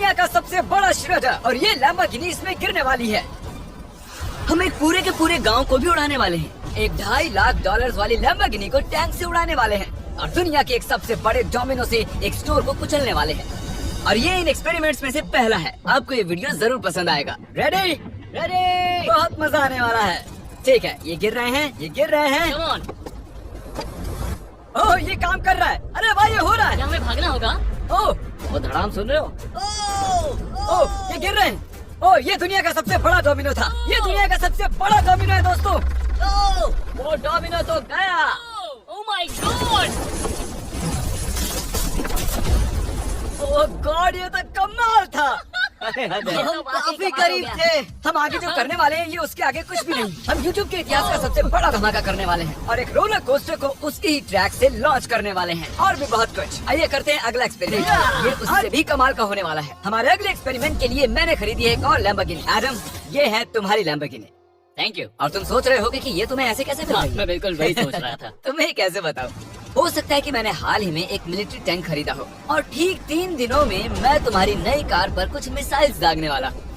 दुनिया का सबसे बड़ा श्रृंखला और ये लैम्बोर्गिनी इसमें गिरने वाली है। हम एक पूरे के पूरे गांव को भी उड़ाने वाले हैं। एक $2.5 लाख वाली लैम्बोर्गिनी को टैंक से उड़ाने वाले हैं और दुनिया के एक सबसे बड़े डोमिनो से एक स्टोर को कुचलने वाले हैं। और ये इन एक्सपेरिमेंट्स में से पहला है। आपको ये वीडियो जरूर पसंद आएगा। रेडी? रेडी। बहुत मजा आने वाला है। ठीक है, ये गिर रहे हैं, ये गिर रहे हैं। Come on. ओह, ये काम कर रहा है। अरे भाई, ये हो रहा है। क्या हमें भागना होगा? ओह, वो धड़ाम सुन रहे हो? ओह, ये गिर रहे हैं। ओह, ये दुनिया का सबसे बड़ा डोमिनो था। ये दुनिया का सबसे बड़ा डोमिनो है दोस्तों। ओह, वो डोमिनो तो गया। Oh my God! Oh God, ये तो कमाल था। हम काफी करीब थे। हम आगे जो करने वाले हैं ये उसके आगे कुछ भी नहीं। हम YouTube के इतिहास का सबसे बड़ा धमाका करने वाले हैं और एक रोलर कोस्टर को उसकी ही ट्रैक से लॉन्च करने वाले हैं और भी बहुत कुछ। आइए करते हैं अगला एक्सपेरिमेंट। ये उससे भी कमाल का होने वाला है। हमारे अगले एक्सपेरिमेंट के लिए मैंने खरीदी है एक और लैम्बोर्गिनी। एडम, ये है तुम्हारी लैम्बोर्गिनी। Thank you. और तुम सोच रहे होगे कि ये तुम्हें ऐसे कैसे मिल हाँ, गई? मैं बिल्कुल वही सोच रहा था। तुम्हें कैसे बताऊं? हो सकता है कि मैंने हाल ही में एक मिलिट्री टैंक खरीदा हो और ठीक 3 दिनों में मैं तुम्हारी नई कार पर कुछ मिसाइल्स दागने वाला हूँ।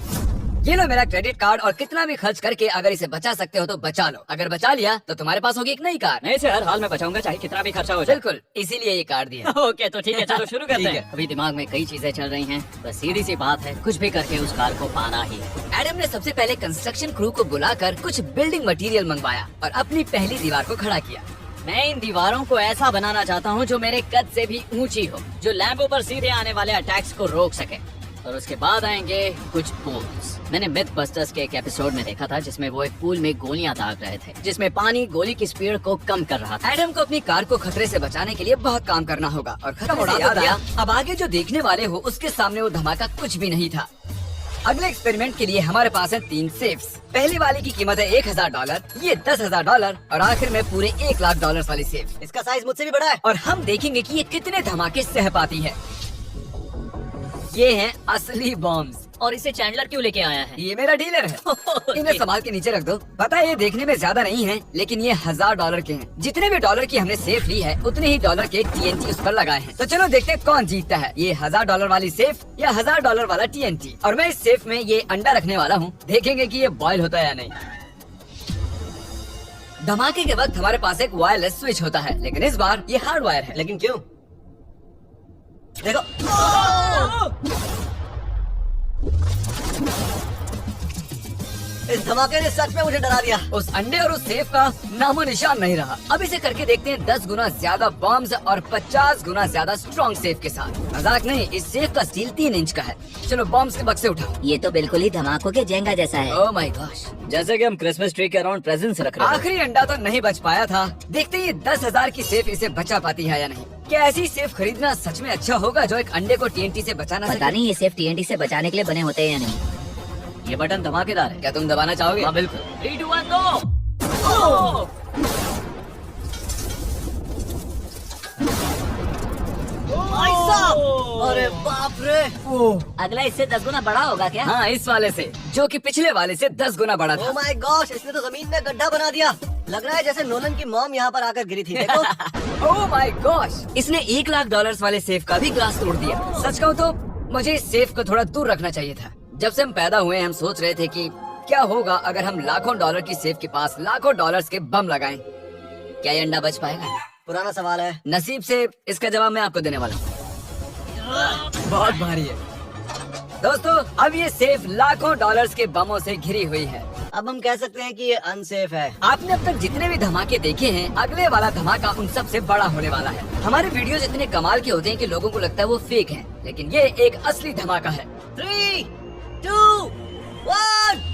ये लो मेरा क्रेडिट कार्ड और कितना भी खर्च करके अगर इसे बचा सकते हो तो बचा लो। अगर बचा लिया तो तुम्हारे पास होगी एक नई कार। मैं इसे हर हाल में बचाऊंगा, चाहे कितना भी खर्चा हो जाए। बिल्कुल, इसीलिए ये कार्ड दिया। ओके, तो ठीक है, चलो शुरू करते ठीक हैं। है। अभी दिमाग में कई चीजें चल रही हैं, बस सीधी सी बात है, कुछ भी करके उस कार को पाना ही है। एडम ने सबसे पहले कंस्ट्रक्शन क्रू को बुलाकर कुछ बिल्डिंग मटेरियल मंगवाया और अपनी पहली दीवार को खड़ा किया। मैं इन दीवारों को ऐसा बनाना चाहता हूँ जो मेरे कद से भी ऊंची हो, जो लैम्बो पर सीधे आने वाले अटैक्स को रोक सके। और उसके बाद आएंगे कुछ पूल्स। मैंने मिथ बस्टर्स के एक एपिसोड में देखा था जिसमें वो एक पूल में गोलियां दाग रहे थे, जिसमें पानी गोली की स्पीड को कम कर रहा था। एडम को अपनी कार को खतरे से बचाने के लिए बहुत काम करना होगा और खत्म से याद आया, अब आगे जो देखने वाले हो उसके सामने वो धमाका कुछ भी नहीं था। अगले एक्सपेरिमेंट के लिए हमारे पास है 3 सेफ्स। पहली वाली की कीमत है $1,000, ये $10,000 और आखिर में पूरे $1 लाख वाली सेफ। इसका साइज मुझसे भी बड़ा है और हम देखेंगे कि ये कितने धमाके सह पाती है। ये हैं असली बॉम्ब्स। और इसे चैंडलर क्यों लेके आया है? ये मेरा डीलर है। इन्हें संभाल के नीचे रख दो। पता है ये देखने में ज्यादा नहीं है, लेकिन ये $1,000 के हैं। जितने भी डॉलर की हमने सेफ ली है उतने ही डॉलर के TNT उस पर लगाए हैं। तो चलो देखते हैं कौन जीतता है, ये $1,000 वाली सेफ या $1,000 वाला TNT। और मैं इस सेफ में ये अंडा रखने वाला हूँ, देखेंगे कि ये बॉयल होता है या नहीं। धमाके के वक्त हमारे पास एक वायरलेस स्विच होता है, लेकिन इस बार ये हार्ड वायर है। लेकिन क्यों? देखो, इस धमाके ने सच में मुझे डरा दिया। उस अंडे और उस सेफ का नामो निशान नहीं रहा। अब इसे करके देखते हैं 10 गुना ज्यादा बॉम्ब्स और 50 गुना ज्यादा स्ट्रॉन्ग सेफ के साथ। मजाक नहीं, इस सेफ का स्टील 3 इंच का है। चलो बॉम्ब्स के बक्से उठाओ। ये तो बिल्कुल ही धमाकों के जेंगा जैसा है। ओह माय गॉश, जैसे कि हम क्रिसमस ट्री के अराउंड प्रेजेंट्स रख रहे हैं। आखिरी अंडा तो नहीं बच पाया था। देखते हैं ये 10,000 की सेफ इसे बचा पाती है या नहीं। क्या ऐसी सेफ खरीदना सच में अच्छा होगा जो एक अंडे को TNT से बचाना पता नहीं ये सिर्फ TNT से बचाने के लिए बने होते हैं या नहीं। ये बटन धमाकेदार है। क्या तुम दबाना चाहोगे? हाँ बिल्कुल। 3, 2, 1 गो। अरे बाप रे। अगला इससे 10 गुना बड़ा होगा क्या? हाँ, इस वाले से, जो कि पिछले वाले से 10 गुना बड़ा था। ओह माय गॉश, इसने तो जमीन में गड्ढा बना दिया। लग रहा है जैसे नोलन की मॉम यहाँ पर आकर गिरी थी। देखो। ओह माय गॉश, इसने $1 लाख वाले सेफ का भी ग्लास तोड़ दिया। सच कहूँ तो मुझे इस सेफ को थोड़ा दूर रखना चाहिए था। जब से हम पैदा हुए हम सोच रहे थे कि क्या होगा अगर हम लाखों डॉलर की सेफ के पास लाखों डॉलर्स के बम लगाएं। क्या ये अंडा बच पाएगा? पुराना सवाल है। नसीब से इसका जवाब मैं आपको देने वाला हूँ। बहुत भारी है दोस्तों। अब ये सेफ लाखों डॉलर्स के बमों से घिरी हुई है। अब हम कह सकते हैं कि ये अनसेफ है। आपने अब तक जितने भी धमाके देखे हैं, अगले वाला धमाका उन सब से बड़ा होने वाला है। हमारे वीडियोस इतने कमाल के होते हैं कि लोगों को लगता है वो फेक हैं, लेकिन ये एक असली धमाका है। 3, 2, 1।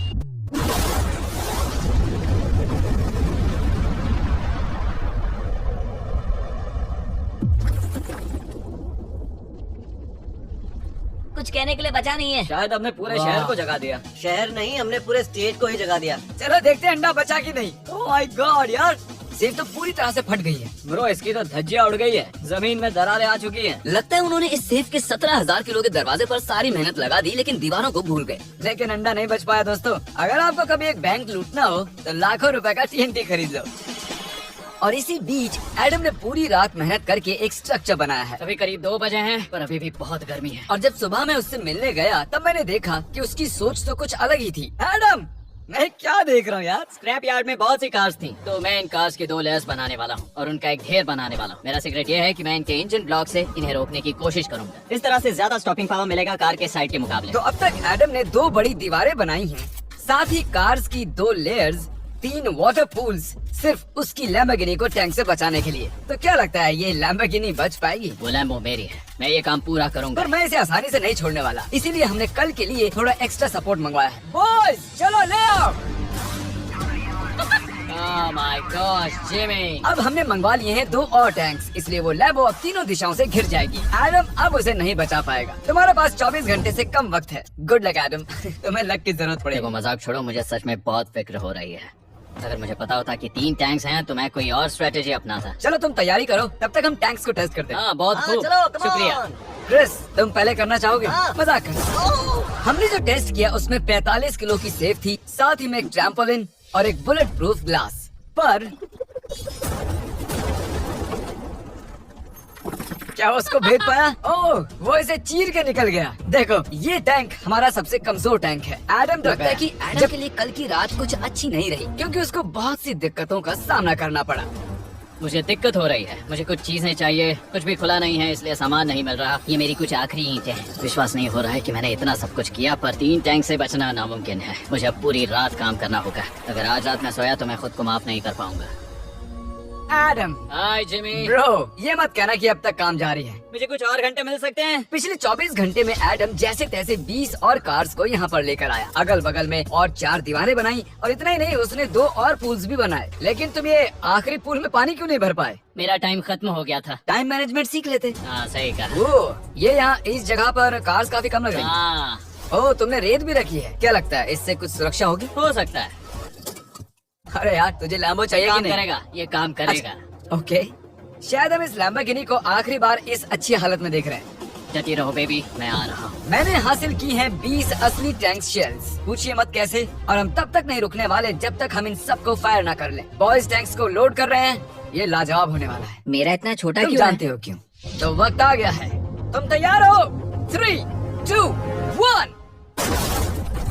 कुछ कहने के लिए बचा नहीं है। शायद हमने पूरे शहर को जगा दिया। शहर नहीं, हमने पूरे स्टेट को ही जगा दिया। चलो देखते हैं अंडा बचा कि नहीं। ओह माय गॉड यार, सेफ तो पूरी तरह से फट गई है। ब्रो, इसकी तो धज्जियां उड़ गई है, जमीन में दरारें आ चुकी हैं। लगता है उन्होंने इस सेफ के 17,000 किलो के दरवाजे पर सारी मेहनत लगा दी, लेकिन दीवारों को भूल गए। लेकिन अंडा नहीं बच पाया दोस्तों। अगर आपको कभी एक बैंक लूटना हो तो लाखों रुपए का TNT खरीद लो। और इसी बीच एडम ने पूरी रात मेहनत करके एक स्ट्रक्चर बनाया है। अभी करीब 2 बजे हैं, पर अभी भी बहुत गर्मी है। और जब सुबह मैं उससे मिलने गया तब मैंने देखा कि उसकी सोच तो कुछ अलग ही थी। एडम, मैं क्या देख रहा हूँ यार? स्क्रैप यार्ड में बहुत सी कार्स थी, तो मैं इन कार्स के 2 लेयर्स बनाने वाला हूँ और उनका एक ढेर बनाने वाला हूँ। मेरा सीक्रेट ये है कि मैं इनके इंजन ब्लॉक से इन्हें रोकने की कोशिश करूंगा। इस तरह से ज्यादा स्टॉपिंग पावर मिलेगा कार के साइड के मुकाबले। तो अब तक एडम ने 2 बड़ी दीवारें बनाई हैं, साथ ही कार्स की 2 लेयर्स, 3 वाटर पूल्स, सिर्फ उसकी लैम्बोर्गिनी को टैंक से बचाने के लिए। तो क्या लगता है ये लैम्बोर्गिनी बच पाएगी? वो लैम्बो मेरी है, मैं ये काम पूरा करूंगा। पर मैं इसे आसानी से नहीं छोड़ने वाला, इसीलिए हमने कल के लिए थोड़ा एक्स्ट्रा सपोर्ट मंगवाया है। बॉयज चलो ले आओ। Oh my God Jimmy. अब हमने मंगवा लिए हैं 2 और टैंक्स, इसलिए वो लैम्बो अब तीनों दिशाओं से घिर जाएगी। एडम अब उसे नहीं बचा पाएगा। तुम्हारे पास 24 घंटे से कम वक्त है। Good luck Adam. तुम्हें लक की जरूरत पड़ेगी। देखो मजाक छोड़ो, मुझे सच में बहुत फिक्र हो रही है। अगर मुझे पता होता कि 3 टैंक्स हैं तो मैं कोई और स्ट्रेटेजी अपनाता। चलो तुम तैयारी करो, तब तक हम टैंक्स को टेस्ट करते हैं। हाँ बहुत हाँ, खूब, चलो, come शुक्रिया। on। क्रिस, तुम पहले करना चाहोगे? हाँ। मजाक कर। हमने जो टेस्ट किया उसमें 45 किलो की सेफ थी, साथ ही में एक ट्रैम्पोलिन और एक बुलेट प्रूफ ग्लास। पर क्या उसको भेद पाया? ओह, वो इसे चीर के निकल गया। देखो, ये टैंक हमारा सबसे कमजोर टैंक है। एडम लगता है कि एडम के लिए कल की रात कुछ अच्छी नहीं रही, क्योंकि उसको बहुत सी दिक्कतों का सामना करना पड़ा। मुझे दिक्कत हो रही है, मुझे कुछ चीजें चाहिए, कुछ भी खुला नहीं है इसलिए सामान नहीं मिल रहा। ये मेरी कुछ आखिरी ईंटें हैं। विश्वास नहीं हो रहा है कि मैंने इतना सब कुछ किया पर 3 टैंक से बचना नामुमकिन है। मुझे अब पूरी रात काम करना होगा। अगर आज रात में सोया तो मैं खुद को माफ नहीं कर पाऊंगा। एडम, हाय जिमी। ब्रो, ये मत कहना कि अब तक काम जारी है। मुझे कुछ और घंटे मिल सकते हैं? पिछले 24 घंटे में एडम जैसे तैसे 20 और कार्स को यहाँ पर लेकर आया, अगल बगल में और 4 दीवारें बनाई, और इतना ही नहीं, उसने 2 और पूल्स भी बनाए। लेकिन तुम ये आखिरी पूल में पानी क्यों नहीं भर पाए? मेरा टाइम खत्म हो गया था। टाइम मैनेजमेंट सीख लेते। हाँ सही कहा। ओ, ये यहाँ इस जगह पर कार्स काफी कम लग रही हैं। हाँ ओह, तुमने रेत भी रखी है। क्या लगता है इससे कुछ सुरक्षा होगी? हो सकता है। अरे यार, तुझे लैम्बो चाहिए कि काम नहीं? करेगा, ये काम करेगा। ओके, शायद हम इस लैम्बोर्गिनी को आखिरी बार इस अच्छी हालत में देख रहे हैं। जती रहो बेबी, मैं आ रहा हूँ। मैंने हासिल की हैं 20 असली टैंक शेल्स। पूछिए मत कैसे, और हम तब तक नहीं रुकने वाले जब तक हम इन सबको फायर ना कर लें। बॉयज टैंक्स को लोड कर रहे हैं, ये लाजवाब होने वाला है। मेरा इतना छोटा तुम क्यों जानते हो क्यों? तो वक्त आ गया है। तुम तैयार हो? 3, 2, 1।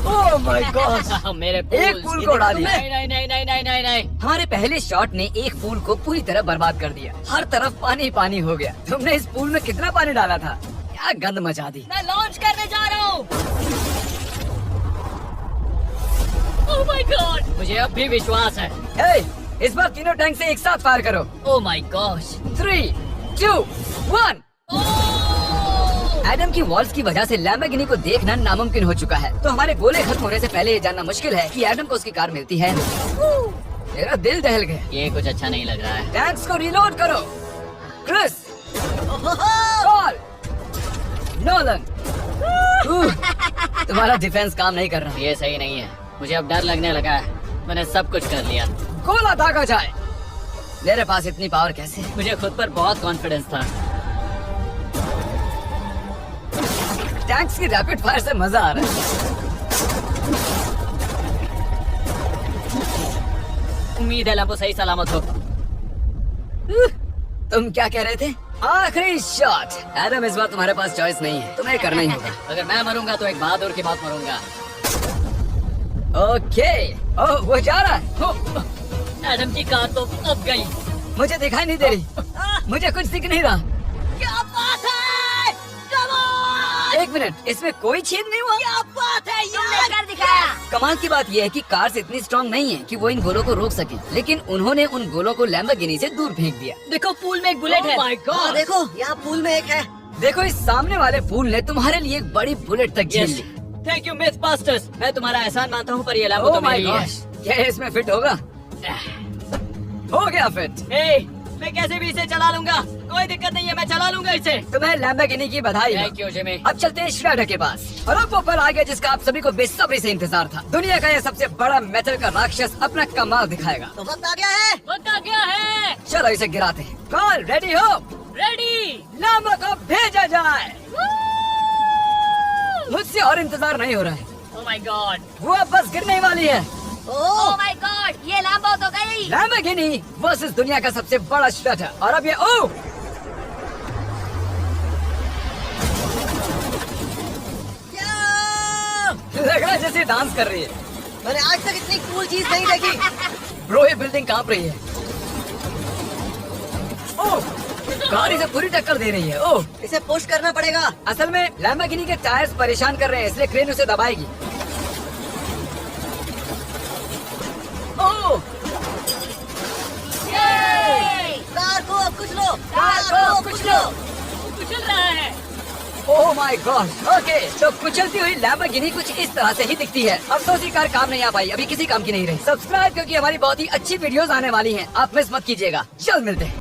ओह माय गॉड, मेरे एक पूल को उड़ा दिया। नहीं नहीं नहीं नहीं नहीं नहीं नहीं। हमारे पहले शॉट ने एक पूल को पूरी तरह बर्बाद कर दिया। हर तरफ पानी पानी हो गया। तुमने इस पूल में कितना पानी डाला था? क्या गंद मचा दी। मैं लॉन्च करने जा रहा हूँ। ओह माय गॉड, मुझे अब भी विश्वास है। हे, इस बार तीनों टैंक से एक साथ फायर करो। Oh my gosh. 3, 2, 1। एडम की वॉल्स की वजह से लैम्बोर्गिनी को देखना नामुमकिन हो चुका है। तो हमारे गोले खत्म होने से पहले ये जानना मुश्किल है कि एडम को उसकी कार मिलती है। मेरा दिल दहल गया। ये कुछ अच्छा नहीं लग रहा है। टैंक्स को रिलोड करो। Chris, Paul, Nolan. तुम्हारा डिफेंस काम नहीं कर रहा। ये सही नहीं है, मुझे अब डर लगने लगा है। मैंने सब कुछ कर लिया। गोला दागा जाए। मेरे पास इतनी पावर कैसे? मुझे खुद पर बहुत कॉन्फिडेंस था। टैंक्स की रैपिड फायर से मजा आ रहा है। उम्मीद है लैम्बो सही सलामत हो। तुम क्या कह रहे थे? आखिरी शॉट। एडम, इस बार तुम्हारे पास चॉइस नहीं है, तुम्हें करना ही होगा। अगर मैं मरूंगा तो एक बहादुर की बात मरूंगा। ओके, ओह वो जा रहा है। एडम की कार तो अब गई। मुझे दिखाई नहीं दे रही, मुझे कुछ दिख नहीं रहा। क्या बात है? एक मिनट, इसमें कोई छेद नहीं हुआ। क्या बात है तुमने कर दिखाया। कमाल की बात यह है कि कार्स इतनी स्ट्रांग नहीं है कि वो इन गोलों को रोक सके, लेकिन उन्होंने उन गोलों को लैम्बोर्गिनी से दूर फेंक दिया। देखो पूल में एक बुलेट है। हाँ, देखो यहाँ पूल में एक है। देखो, इस सामने वाले पूल ने तुम्हारे लिए एक बड़ी बुलेट तक झेल ली। Thank you myth busters. मैं तुम्हारा एहसान मानता हूँ पर ये लैम्बो ओह तो माय मेरी है। गॉश, क्या इसमें फिट होगा? हो गया फिट। ए, मैं कैसे भी इसे चला लूंगा, कोई दिक्कत नहीं है, मैं चला लूंगा इसे। तुम्हें लैम्बोर्गिनी की बधाई हो। Thank you Jimmy. अब चलते हैं श्रेडर के पास। और अब वो पल आ गया जिसका आप सभी को बेसब्री से इंतजार था। दुनिया का यह सबसे बड़ा मेटल का राक्षस अपना कमाल दिखाएगा। तो वक्त आ गया है। वक्त आ गया है। चलो इसे गिराते हैं। कॉल रेडी हो? रेडी। लैम्बो को भेजा जाए। मुझसे और इंतजार नहीं हो रहा है। Oh my God. वो अब बस गिरने ही वाली है। ओह माय गॉड, ये लैम्बो तो गई। लैम्बोर्गिनी वर्सेस दुनिया का सबसे बड़ा श्रद्धा। और अब ये लग रहा है जैसे डांस कर रही है। मैंने आज तक इतनी कूल चीज नहीं देखी। ब्रो ये बिल्डिंग कांप रही है। ओह कार इसे पूरी टक्कर दे रही है। ओह इसे पुश करना पड़ेगा। असल में लैम्बोर्गिनी के टायर्स परेशान कर रहे हैं, इसलिए क्रेन उसे दबाएगी। ओह कार को कुछ लो, कार को कुछ लो। कुचल रहा है। Oh my God. ओके तो कुचलती हुई लैम्बोर्गिनी कुछ इस तरह से ही दिखती है। अफसोस ये कार काम नहीं आ पाई, अभी किसी काम की नहीं रही। सब्सक्राइब क्योंकि हमारी बहुत ही अच्छी वीडियोस आने वाली हैं, आप मिस मत कीजिएगा। जल्द मिलते हैं।